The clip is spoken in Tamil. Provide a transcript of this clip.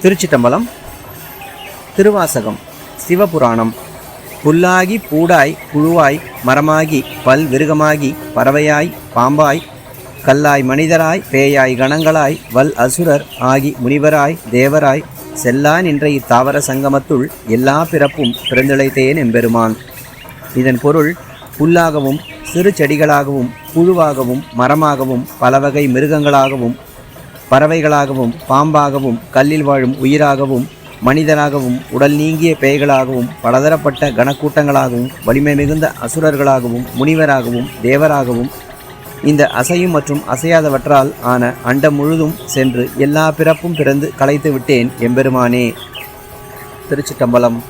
திருச்சிட்டம்பலம். திருவாசகம். சிவபுராணம். புல்லாகி பூடாய் புழுவாய் மரமாகி பல் விருகமாகி பறவையாய் பாம்பாய் கல்லாய் மனிதராய் பேயாய் கணங்களாய் வல் அசுரர் ஆகி முனிவராய் தேவராய் செல்லா நின்ற இத்தாவர சங்கமத்துள் எல்லா பிறப்பும் பிறந்திழைத்தேன் எம்பெருமான். இதன் பொருள், புல்லாகவும் சிறு செடிகளாகவும் புழுவாகவும் மரமாகவும் பலவகை மிருகங்களாகவும் பறவைகளாகவும் பாம்பாகவும் கல்லில் வாழும் உயிராகவும் மனிதராகவும் உடல் நீங்கிய பேய்களாகவும் பலதரப்பட்ட கனக்கூட்டங்களாகவும் வலிமை மிகுந்த அசுரர்களாகவும் முனிவராகவும் தேவராகவும் இந்த அசையும் மற்றும் அசையாதவற்றால் ஆன அண்டம் முழுதும் சென்று எல்லா பிறப்பும் பிறந்து கலைத்து விட்டேன் எம்பெருமானே. திருச்சிட்டம்பலம்.